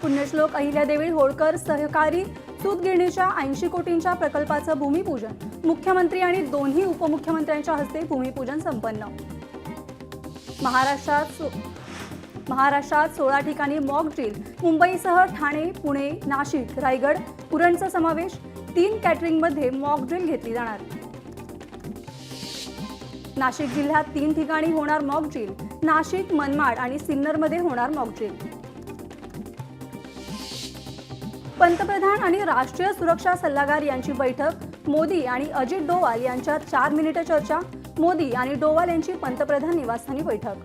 पुण्यश्लोक अहिल्यादेवी होळकर सहकारी सूतगिरणीच्या 80 कोटींच्या प्रकल्पाचं भूमिपूजन मुख्यमंत्री आणि दोन्ही उपमुख्यमंत्र्यांच्या हस्ते भूमिपूजन संपन्न। महाराष्ट्रात 16 ठिकाणी मॉक ड्रिल, मुंबईसह ठाणे, पुणे, नाशिक, रायगड, उरणचा समावेश। 3 कॅटरिंगमध्ये मॉक ड्रिल घेतली जाणार। नाशिक जिल्ह्यात 3 ठिकाणी होणार मॉक ड्रिल, नाशिक, मनमाड आणि सिन्नरमध्ये होणार मॉक ड्रिल। पंतप्रधान आणि राष्ट्रीय सुरक्षा सल्लागार यांची बैठक, मोदी आणि अजित डोवाल यांच्यात 4 मिनिटे चर्चा। मोदी आणि डोवाल यांची पंतप्रधान निवासस्थानी बैठक।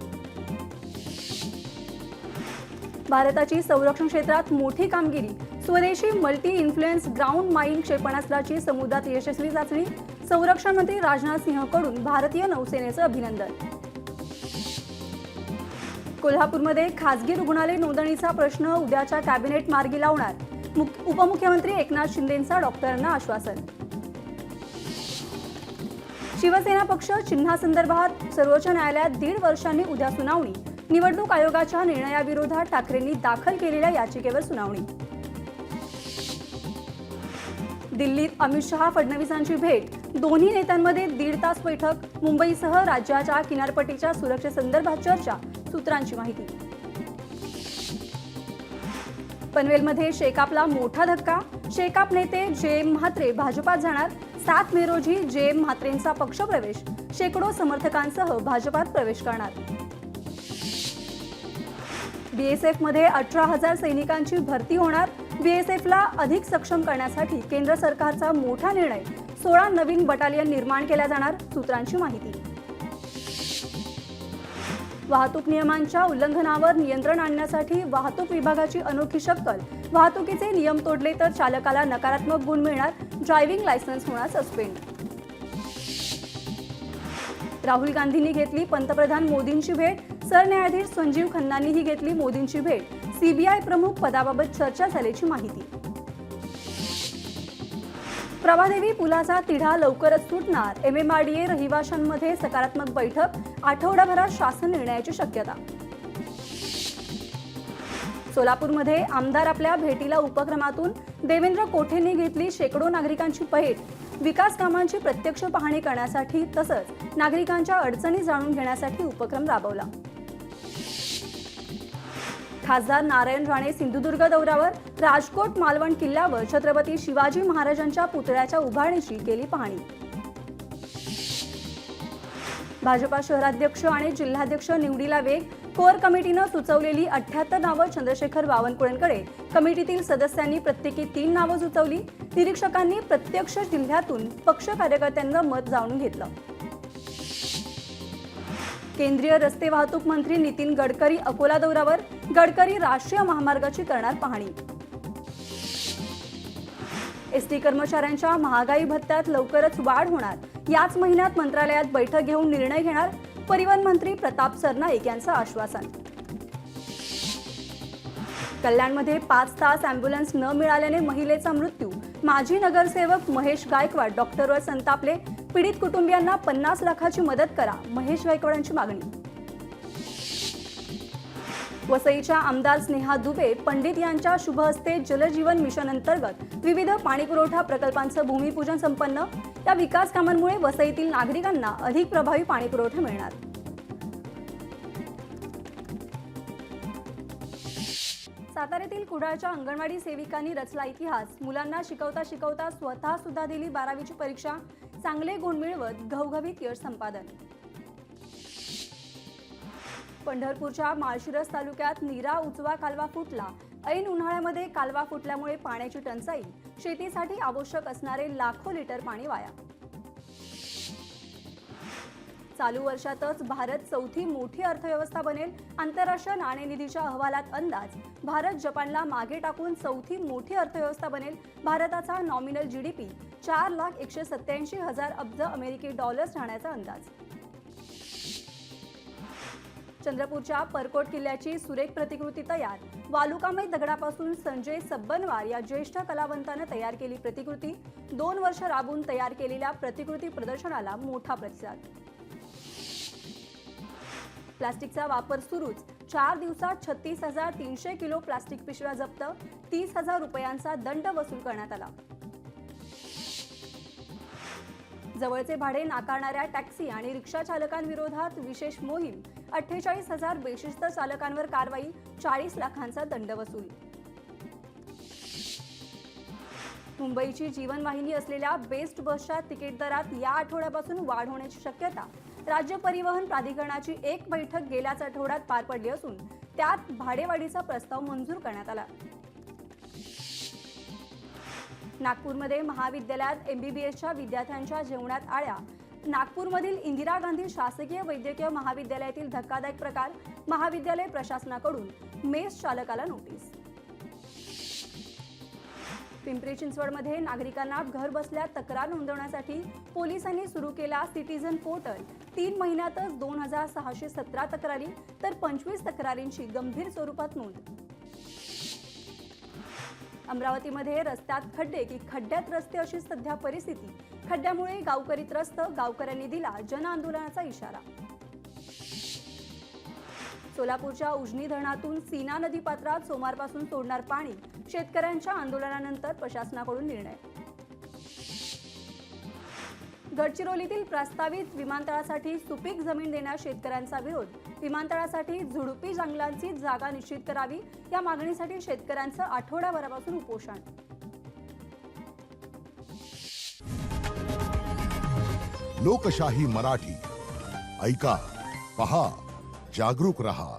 भारताची संरक्षण क्षेत्रात मोठी कामगिरी, स्वदेशी मल्टी इन्फ्लुएन्स ग्राउंड माइन क्षेपणास्त्राची समुद्रात यशस्वी चाचणी। संरक्षण मंत्री राजनाथ सिंहकडून भारतीय नौसेनेचं अभिनंदन। कोल्हापूरमध्ये खासगी रुग्णालय नोंदणीचा प्रश्न उद्याच्या कॅबिनेट मार्गी लावणार, उपमुख्यमंत्री एकनाथ शिंदेंचा डॉक्टरांना आश्वासन। शिवसेना पक्ष चिन्हासंदर्भात सर्वोच्च न्यायालयात 1.5 वर्षांनी उद्या सुनावणी। निवडणूक आयोगाच्या निर्णयाविरोधात ठाकरेंनी दाखल केलेल्या याचिकेवर सुनावणी। दिल्लीत अमित शहा फडणवीसांची भेट, दोन्ही नेत्यांमध्ये 1.5 तास बैठक। मुंबईसह राज्याच्या किनारपट्टीच्या सुरक्षेसंदर्भात चर्चा, सूत्रांची माहिती। पनवेलमध्ये शेकापला मोठा धक्का, शेकाप नेते जे.एम. म्हात्रे भाजपात जाणार। 7 मे रोजी जे.एम. म्हात्रेंचा पक्षप्रवेश, शेकडो समर्थकांसह भाजपात प्रवेश करणार। बीएसएफमध्ये 18,000 सैनिकांची भरती होणार। बीएसएफला अधिक सक्षम करण्यासाठी केंद्र सरकारचा मोठा निर्णय, 16 नवीन बटालियन निर्माण केल्या जाणार, सूत्रांची माहिती। वाहतूक नियमांच्या उल्लंघनावर नियंत्रण आणण्यासाठी वाहतूक विभागाची अनोखी शक्कल, वाहतुकीचे नियम तोडले तर चालकाला नकारात्मक गुण मिळणार, ड्रायव्हिंग लायसन्स होणार सस्पेंड। राहुल गांधींनी घेतली पंतप्रधान मोदींची भेट, सरन्यायाधीश संजीव खन्नांनीही घेतली मोदींची भेट। सीबीआय प्रमुख पदाबाबत चर्चा झाल्याची माहिती। प्रभादेवी पुलाचा तिढा लवकरच सुटणार, एमएमआरडीए रहिवाशांमध्ये सकारात्मक बैठक, आठवडाभरात शासन निर्णयाची शक्यता। सोलापूरमध्ये आमदार आपल्या भेटीला उपक्रमातून देवेंद्र कोठेंनी घेतली शेकडो नागरिकांची भेट, विकास कामांची प्रत्यक्ष पाहणी करण्यासाठी तसंच नागरिकांच्या अडचणी जाणून घेण्यासाठी उपक्रम राबवला। खासदार नारायण राणे सिंधुदुर्ग दौऱ्यावर, राजकोट मालवण किल्ल्यावर छत्रपती शिवाजी महाराजांच्या पुतळ्याच्या उभारणीची केली पाहणी। भाजपा शहराध्यक्ष आणि जिल्हाध्यक्ष निवडीला वेग, कोर कमिटीनं सुचवलेली 78 नावं चंद्रशेखर बावनकुळेंकडे, कमिटीतील सदस्यांनी प्रत्येकी 3 नावं सुचवली। निरीक्षकांनी प्रत्यक्ष जिल्ह्यातून पक्ष कार्यकर्त्यांचं मत जाणून घेतलं। केंद्रीय रस्ते वाहतूक मंत्री नितीन गडकरी अकोला दौऱ्यावर, गडकरी राष्ट्रीय महामार्गाची करणार पाहणी। एसटी कर्मचाऱ्यांच्या महागाई भत्त्यात लवकरच वाढ होणार, याच महिन्यात मंत्रालयात बैठक घेऊन निर्णय घेणार, परिवहन मंत्री प्रताप सरनाईक यांचं आश्वासन। कल्याणमध्ये 5 तास अँब्युलन्स न मिळाल्याने महिलेचा मृत्यू, माजी नगरसेवक महेश गायकवाड डॉक्टरवर संतापले, पीडित कुटुंबियांना 50 लाखाची मदत करा, महेश गायकवाडांची मागणी। वसईच्या आमदार स्नेहा दुबे पंडित यांच्या शुभ हस्ते जलजीवन मिशन अंतर्गत विविध पाणीपुरवठा प्रकल्पांचं भूमिपूजन संपन्न। या विकास कामांमुळे वसईतील नागरिकांना अधिक प्रभावी पाणीपुरवठा मिळणार। साताऱ्यातील कुडाळच्या अंगणवाडी सेविकांनी रचला इतिहास, मुलांना शिकवता शिकवता स्वतः सुद्धा दिली 12वीची परीक्षा, चांगले गुण मिळवत घवघवीत यश संपादन। पंढरपूरच्या माळशिरस तालुक्यात नीरा उजवा कालवा फुटला, ऐन उन्हाळ्यामध्ये कालवा फुटल्यामुळे पाण्याची टंचाई, शेतीसाठी आवश्यक असणारे लाखो लिटर पाणी वाया। चालू वर्षातच भारत चौथी मोठी अर्थव्यवस्था बनेल, आंतरराष्ट्रीय नाणेनिधीच्या अहवालात अंदाज, भारत जपानला मागे टाकून चौथी मोठी अर्थव्यवस्था बनेल, भारताचा नॉमिनल जीडीपी 4,187,000 अब्ज अमेरिकी डॉलर्स राहण्याचा अंदाज। चंद्रपूरच्या परकोट किल्ल्याची सुरेख प्रतिकृती तयार, वालुकामय दगडापासून संजय सब्बनवार या ज्येष्ठ कलावंताने तयार केली प्रतिकृती, 2 वर्ष राबून तयार केलेल्या प्रतिकृती प्रदर्शनाला मोठा प्रतिसाद। प्लास्टिकचा वापर सुरूच, 4 दिवसात 36,300 किलो प्लास्टिक पिशव्या जप्त, 30,000 रुपयांचा दंड वसूल करण्यात आला. जवळचे भाडे नाकारणाऱ्या टॅक्सी आणि रिक्षा चालकांविरोधात विशेष मोहीम, 48,000 बेशिस्त चालकांवर कारवाई, 40 लाखांचा दंड वसूल. मुंबईची जीवनवाहिनी असलेल्या बेस्ट बसच्या तिकीट दरात या आठवड्यापासून वाढ होण्याची शक्यता. राज्य परिवहन प्राधिकरणाची एक बैठक गेल्याच आठवड्यात पार पडली असून त्यात भाडेवाढीचा प्रस्ताव मंजूर करण्यात आला. नागपूरमध्ये महाविद्यालयात MBBSच्या विद्यार्थ्यांच्या जेवणात आळ्या. नागपूरमधील इंदिरा गांधी शासकीय वैद्यकीय महाविद्यालयातील धक्कादायक प्रकार, महाविद्यालय प्रशासनाकडून मेस चालकाला नोटीस. पिंपरी चिंचवडमध्ये नागरिकांना घर बसल्या तक्रार नोंदवण्यासाठी पोलिसांनी सुरू केला सिटीझन पोर्टल. 3 महिन्यातच 2,617 तक्रारी तर 25 तक्रारींची गंभीर स्वरूपात नोंद. अमरावतीमध्ये रस्त्यात खड्डे की खड्ड्यात रस्ते अशी सध्या परिस्थिती. खड्ड्यामुळे गावकरी त्रस्त, गावकऱ्यांनी दिला जनआंदोलनाचा इशारा. सोलापूरच्या उजनी धरणातून सीना नदी पात्रात सोमवारपासून सोडणार पाणी. शेतकऱ्यांच्या आंदोलनानंतर प्रशासनाकडून निर्णय. गडचिरोलीतील प्रस्तावित विमानतळासाठी सुपीक जमीन देण्यास शेतकऱ्यांचा विरोध. विमानतळासाठी झुडपी जंगलांची जागा निश्चित करावी या मागणीसाठी शेतकऱ्यांचं आठवड्याभरापासून उपोषण. लोकशाही मराठी ऐका, पहा, जागरूक रहा.